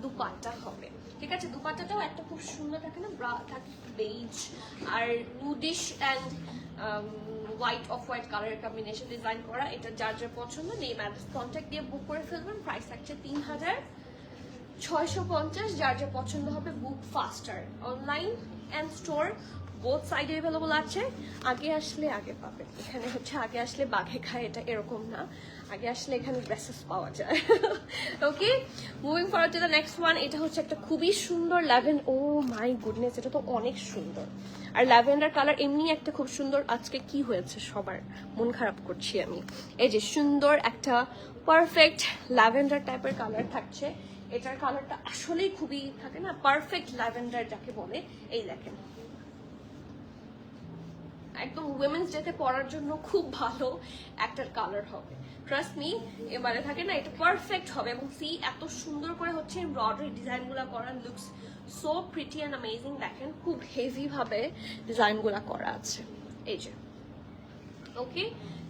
দুপাট্টা হবে। ঠিক আছে, দুপাট্টাটাও একটা খুব সুন্দর থাকে না, ব্রা থাকে বেজ আর nudish and white off white কালারের কম্বিনেশন ডিজাইন করা। এটা যার যার পছন্দ নেম অ্যাড্রেস কন্ট্যাক্ট দিয়ে বুক করে ফেলবেন। প্রাইস থাকছে 3650। যার যা পছন্দ হবে book faster, online and store both সাইডে অ্যাভেলেবল আছে। আগে আসলে আগে পাবে, এখানে হচ্ছে আগে আসলে বাঘে খায়, এটা এরকম না, আগে আসলে এখানে ড্রেসেস পাওয়া যায়। Okay, moving forward to the next one. এটা হচ্ছে একটা খুবই সুন্দর ল্যাভেন্ডার, ও মাই গুডনেস, এটা তো অনেক সুন্দর। আর ল্যাভেন্ডার কালার এমনি একটা খুব সুন্দর। আজকে কি হয়েছে সবার, মন খারাপ করছি আমি। এই যে সুন্দর একটা পারফেক্ট ল্যাভেন্ডার টাইপের কালার থাকছে। এটার কালারটা আসলেই খুবই থাকে না, পারফেক্ট ল্যাভেন্ডার যাকে বলে। এই দেখেন, একদম উইমেন্স ডেতে পরার জন্য খুব ভালো একটা কালার হবে, ট্রাস্ট মি। এবারে থাকে না, এটা পারফেক্ট হবে। এবং সি এত সুন্দর করে হচ্ছে এমব্রয়ডারি ডিজাইনগুলো করা, looks so pretty and amazing. দেখেন খুব হেভি ভাবে ডিজাইনগুলো করা আছে, এই যে। ওকে,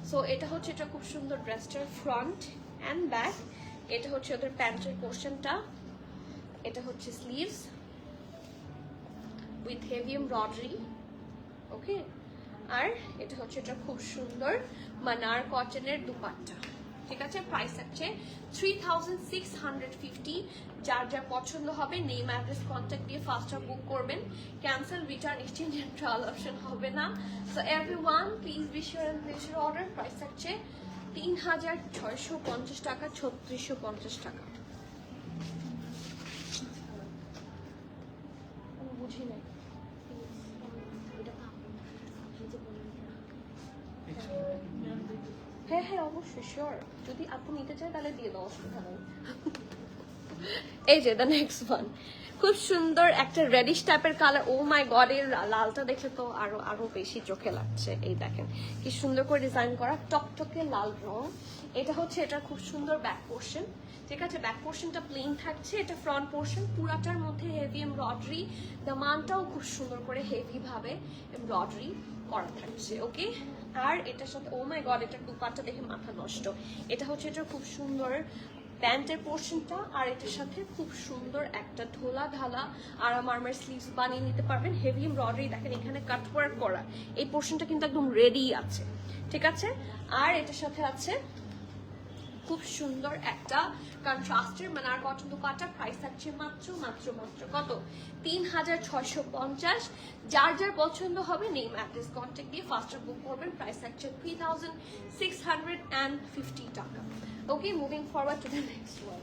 সো এটা হচ্ছে এটা খুব সুন্দর ড্রেসটার ফ্রন্ট অ্যান্ড ব্যাক। এটা হচ্ছে ওদের প্যান্টের পোর্শনটা, এটা হচ্ছে স্লিভস উইথ হেভি এমব্রয়ডারি। ওকে, আর এটা হচ্ছে এটা খুব সুন্দর মানার কটনের দুপাট্টা। ঠিক আছে, প্রাইস আছে 3650। যার যা পছন্দ হবে নেম অ্যাড্রেস কন্ট্যাক্ট দিয়ে ফাস্টার বুক করবেন। Cancel, return, exchange and trial option হবে না। So everyone please be sure and place your order. Price আছে 3650 টাকা, 3650 টাকা। বুঝি নাই, হ্যাঁ হ্যাঁ অবশ্যই শিওর, যদি আপনি নিতে চান তাহলে দিয়ে দাও, অসুবিধা নেই। এই যে দ্য নেক্সট ওয়ান, খুব সুন্দর একটা রেডিশ টাইপের কালার। ও মাই গড, এর লালটা দেখে তো আরো আরো বেশি চোখে লাগছে। এই দেখেন কি সুন্দর করে ডিজাইন করা টকটকে লাল রং। এটা হচ্ছে এটা খুব সুন্দর ব্যাক পোর্শন। ঠিক আছে, ব্যাক পোর্শনটা প্লেন থাকছে, এটা ফ্রন্ট পোর্শন পুরাটার মধ্যে হেভি এমব্রয়ডারি। দামানটাও খুব সুন্দর করে হেভি ভাবে এমব্রয়ডারি করা থাকছে। ওকে, আর এটার সাথে ও মাই গড, এটার দুপাট্টা দেখে মাথা নষ্ট। এটা হচ্ছে এটা খুব সুন্দর প্যান্টের পোর্শনটা, আর এটার সাথে খুব সুন্দর একটা ঢোলা ঢালা আরাম আর্মের স্লিভস বানিয়ে নিতে পারবেন। হেভি এমব্রয়ডারি দেখেন এখানে কাট ওয়ার্ক করা, এই পোর্শনটা কিন্তু একদম রেডি আছে। ঠিক আছে, আর এটার সাথে আছে খুব সুন্দর একটা কন্ট্রাস্টের মানার কটন দুপাট্টা। প্রাইস থাকছে মাত্র মাত্র মাত্র কত, 3650। যার যার পছন্দ হবে নেম অ্যাড্রেস কন্ট্যাক্ট দিয়ে ফাস্টার বুক করবেন। প্রাইস থাকছে 3650 টাকা। Okay, moving forward to the next one.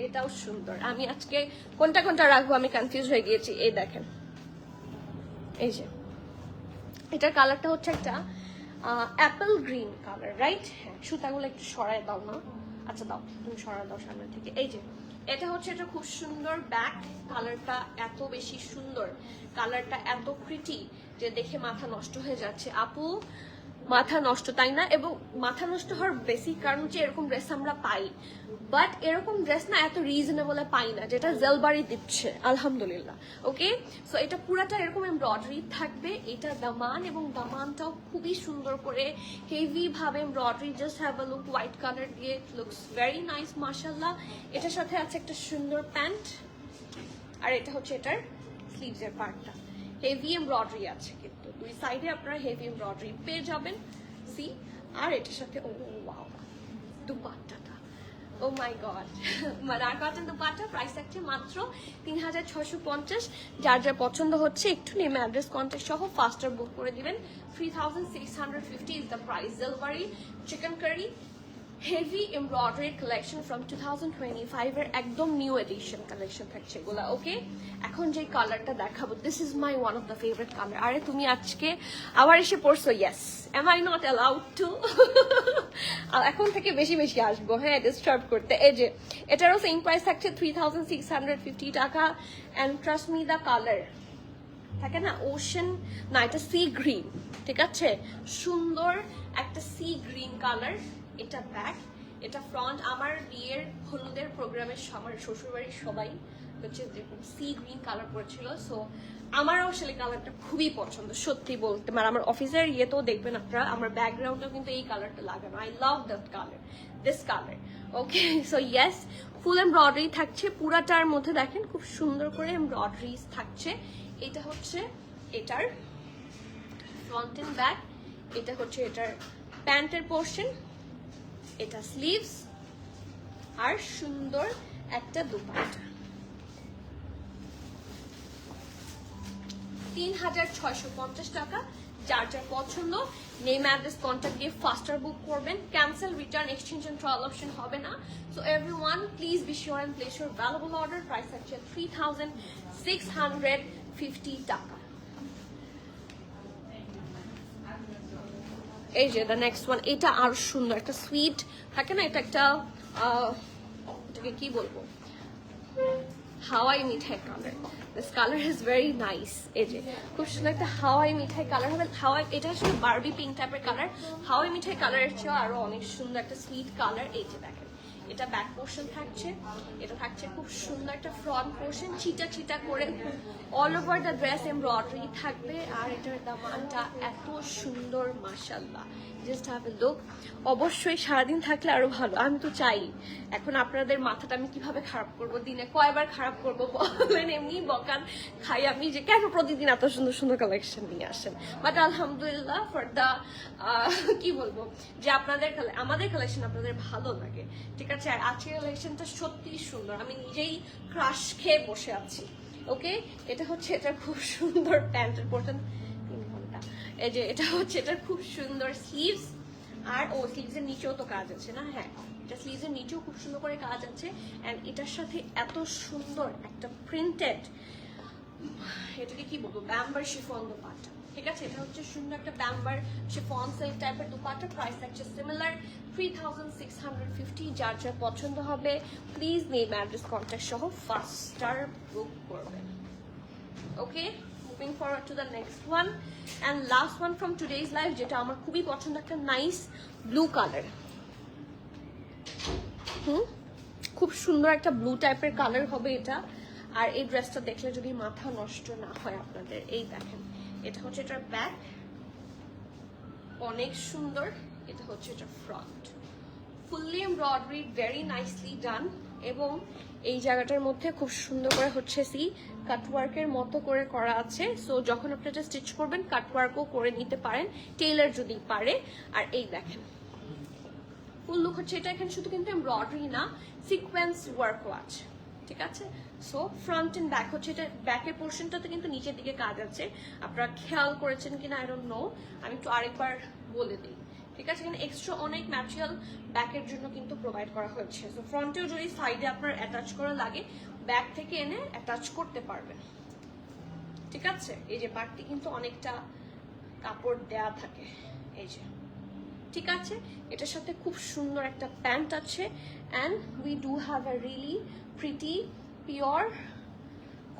এটাও সুন্দর। আমি আজকে কোনটা কোনটা রাখবো আমি কনফিউজ হয়ে গিয়েছি। এই দেখেন, এই যে এটার কালারটা হচ্ছে একটা অ্যাপেল গ্রিন কালার, রাইট? হ্যাঁ, সুতাগুলো একটু সরায় দাও না। আচ্ছা দাও, তুমি সরায় দাও সামনে থেকে। এই যে এটা হচ্ছে এটা খুব সুন্দর ব্যাক কালারটা, এত বেশি সুন্দর কালারটা, এত প্রিটি যে দেখে মাথা নষ্ট হয়ে যাচ্ছে। আপু মাথা নষ্ট, তাই না? এবং মাথা নষ্ট হওয়ার বেসিক কারণ হচ্ছে এরকম ড্রেস আমরা পাই, বাট এরকম ড্রেস না এত রিজনেবলে পাই না, যেটা জেলবাড়ি দিচ্ছে আলহামদুলিল্লাহ। ওকে, সো এটা পুরাটা এরকম এমব্রয়ডারি থাকবে। এটা দামান, এবং দামানটাও খুবই সুন্দর করে হেভি ভাবে embroidery. Just have a look, white colour দিয়ে, লুকস ভেরি নাইস মাশাআল্লাহ। এটার সাথে আছে একটা সুন্দর প্যান্ট, আর এটা হচ্ছে এটার স্লিভস এর পার্টটা। হেভি এমব্রয়ডারি আছে, কিন্তু দুই সাইডে আপনারা হেভি এমব্রয়ডারি পেয়ে যাবেন। সি, আর এটার সাথে ও ওয়াও দুপাট্টাটা, oh my god, mother cotton dupatta. Price থাকছে মাত্র 3650। যার যার পছন্দ হচ্ছে একটু নেম অ্যাড্রেস কন্ট্যাক্ট সহ ফাস্টার বুক করে দিবেন। 3650 is the price. Zellbury chikankari heavy embroidery collection from 2025 এর একদম নিউ এডিশন কালেকশন থাকছে এগুলা। ওকে, এখন যে কালারটা দেখাবো, this is my one of the favourite colour. আরে তুমি আজকে আবার এসে পড়ছো? Yes, am I not allowed to? এখন থেকে বেশি বেশি আসবো, হ্যাঁ, ডিস্টার্ব করতে। এই যে এটারও সেম প্রাইস থাকছে 3650 টাকা। And trust me, the colour থাকে না ওশান, না এটা সি গ্রিন, ঠিক আছে, সুন্দর একটা সি গ্রিন কালার। এটা ব্যাক, এটা ফ্রন্ট। আমার বিয়ের হলুদের প্রোগ্রামে আমার শ্বশুরবাড়ির সবাই হচ্ছে সি গ্রিন কালার পরেছিল। সো আমারও আসলে কালারটা খুবই পছন্দ, সত্যি বলতে। মানে আমার অফিসের ইয়েতেও দেখবেন আপনারা, আমার ব্যাকগ্রাউন্ডেও কিন্তু এই কালারটা লাগানো। I love that colour, this colour. Okay, so yes, full embroidery থাকছে পুরাটার মধ্যে। দেখেন খুব সুন্দর করে এমব্রয়ডারি থাকছে। এটা হচ্ছে এটার ফ্রন্ট এন্ড ব্যাক, এটা হচ্ছে এটার প্যান্টের পোর্শন, এটা স্লিভস, আর সুন্দর একটা দুপাট্টা। 3650 টাকা। যার যার পছন্দ, নেম অ্যাড্রেস কন্ট্যাক্ট দিয়ে ফাস্টার বুক করবেন। Cancel, return, exchange and trial option হবে না। So everyone please be sure and place your valuable order. Price আছে 3650 টাকা। এই যে দ্য নেক্সট ওয়ান, এটা আর সুন্দর একটা সুইট থাকে না, এটা একটা এটাকে কি বলবো, হাওয়াই মিঠাই কালার। This colour is very nice. এই যে খুব সুন্দর একটা হাওয়াই মিঠাই কালার হবে। হাওয়াই, এটা আসলে বারবি পিঙ্ক টাইপের কালার। হাওয়াই মিঠাই কালারের চেয়েও আরো অনেক সুন্দর একটা সুইট কালার। এই যে দেখেন, এটা ব্যাক পোর্শন থাকছে, এটা থাকছে খুব সুন্দর একটা ফ্রন্ট পোর্শন, চিটা চিটা করে all over the dress embroidery থাকবে। আর এটার দামানটা এত সুন্দর, মাশাআল্লাহ, জাস্ট হ্যাভ এ লুক। অবশ্যই সারাদিন থাকলে আরো ভালো। আমি তো চাই, এখন আপনাদের মাথাটা আমি কিভাবে খারাপ করব, দিনে কয়বার খারাপ করবো বলেন? এমনি বকান খাই আমি যে কেন প্রতিদিন এত সুন্দর সুন্দর কালেকশন নিয়ে আসেন। বাট আলহামদুলিল্লাহ ফর দ্য কি বলবো, যে আপনাদের আমাদের কালেকশন আপনাদের ভালো লাগে, ঠিক আছে। আর আজকের কালেকশনটা সত্যি সুন্দর, আমি নিজেই ক্রাশ খেয়ে বসে আছি। ওকে, এটা হচ্ছে এটা খুব সুন্দর প্যান্টের পোর্শন, 3 ঘন্টা। এই যে এটা হচ্ছে এটা খুব সুন্দর স্লিভস, আর ও স্লিভসের নিচেও তো কাজ আছে না, হ্যাঁ, এটা স্লিভসের নিচেও খুব সুন্দর করে কাজ আছে। এন্ড এটার সাথে এত সুন্দর একটা প্রিন্টেড, এটাকে কি বলবো, ব্যাম্বার শিফন দুপাট্টা, ঠিক আছে। এটা হচ্ছে সুন্দর একটা ব্যাম্বার শিফন সিল্ক টাইপের দুপাট্টা। প্রাইস থাকছে সিমিলার 3650। যার যার পছন্দ হবে প্লিজ নেম অ্যাড্রেস কন্ট্যাক্ট সহ ফাস্টার বুক করবেন। Okay, moving forward to the next one and last one from today's live, যেটা আমার খুবই পছন্দ, একটা নাইস ব্লু কালার। খুব সুন্দর একটা ব্লু টাইপের কালার হবে এটা। আর এই ড্রেসটা দেখলে যদি মাথা নষ্ট না হয় আপনাদের, এই দেখেন, এটা হচ্ছে এটার ব্যাক, অনেক সুন্দর। এটা হচ্ছে এটা front, fully embroidery, very nicely done. এবং এই জায়গাটার মধ্যে খুব সুন্দর করে হচ্ছে সি কাটওয়ার্কের মতো করে করা আছে। সো যখন আপনি এটা স্টিচ করবেন কাটওয়ার্কও করে নিতে পারেন, টেইলার যদি পারে। আর এই দেখেন ফুল লুক হচ্ছে এটা। এখানে শুধু কিন্তু এমব্রয়ডারি না, সিকোয়েন্স ওয়ার্কও আছে, ঠিক আছে। সো ফ্রন্ট এন্ড ব্যাক হচ্ছে এটা। ব্যাকের পোর্শনটাতে কিন্তু নিচের দিকে কাজ আছে, আপনারা খেয়াল করেছেন কিনা আই ডোন্ট নো, আমি একটু আরেকবার বলে দিই, ঠিক আছে। এখানে এক্সট্রা অনেক ম্যাটেরিয়াল ব্যাকের জন্য কিন্তু প্রোভাইড করা হয়েছে। সো ফ্রন্টেও যদি সাইডে আপনার অ্যাটাচ করা লাগে, ব্যাক থেকে এনে অ্যাটাচ করতে পারবেন, ঠিক আছে। এই যে পার্টটি কিন্তু অনেকটা কাপড় দেয়া থাকে, এই যে, ঠিক আছে। এটার সাথে খুব সুন্দর একটা প্যান্ট আছে। And we do have a really pretty pure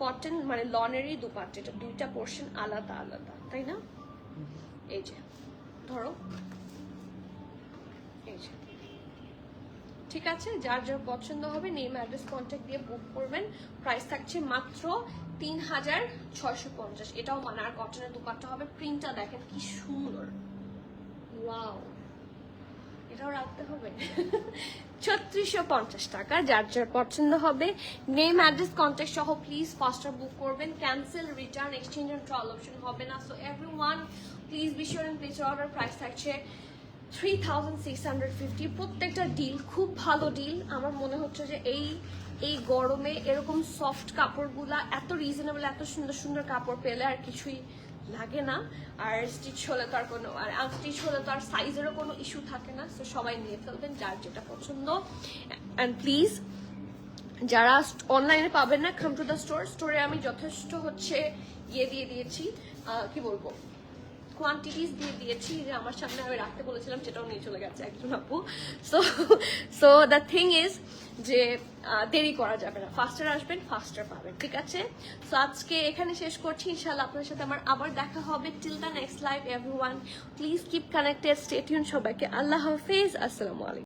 cotton, মানে লনেরই দুপাট্টা। এটা দুইটা পোর্শন আলাদা আলাদা, তাই না? এই যে ধরো, এই যে, ঠিক আছে। যার যার পছন্দ হবে নেম অ্যাড্রেস কন্ট্যাক্ট দিয়ে বুক করবেন। প্রাইস থাকছে মাত্র 3650। এটাও মানার কটনের দুপাট্টা হবে। প্রিন্টটা দেখেন কি সুন্দর, ওয়াও, এটাও রাখতে হবে। 3650 টাকা। যার যার পছন্দ হবে নেম অ্যাড্রেস কন্ট্যাক্ট সহ প্লিজ ফাস্টার বুক করবেন। Cancel, return, exchange and trial option হবে না। So everyone please be sure and place your order. Price থাকছে 3650। প্রত্যেকটা ডিল খুব ভালো ডিল। আমার মনে হচ্ছে যে এই গরমে এরকম সফট কাপড়গুলা এত রিজনেবল, এত সুন্দর সুন্দর কাপড় পেলে আর কিছুই লাগে না, আর স্টিচ হলে তো আর কোনো, আর আনস্টিচ হলে তো আর সাইজেরও কোনো ইস্যু থাকে না। তো সবাই নিয়ে ফেলবেন যার যেটা পছন্দ। অ্যান্ড প্লিজ যারা অনলাইনে পাবেন না, কাম টু দ্য স্টোরে আমি যথেষ্ট হচ্ছে ইয়ে দিয়ে দিয়েছি, কি বলবো, কোয়ান্টিটিস দিয়ে দিয়েছি, যে আমার সামনে আমি রাখতে বলেছিলাম, যেটাও নিয়ে চলে গেছে একজন আপু। সো দ্য থিং ইজ যে দেরি করা যাবে না, ফাস্টার আসবেন ফাস্টার পাবেন, ঠিক আছে? সো আজকে এখানে শেষ করছি, ইনশাআল্লাহ আপনাদের সাথে আমার আবার দেখা হবে। Till the next live everyone, please keep connected, stay tune. সবাইকে আল্লাহ হাফেজ, আসসালামু আলাইকুম।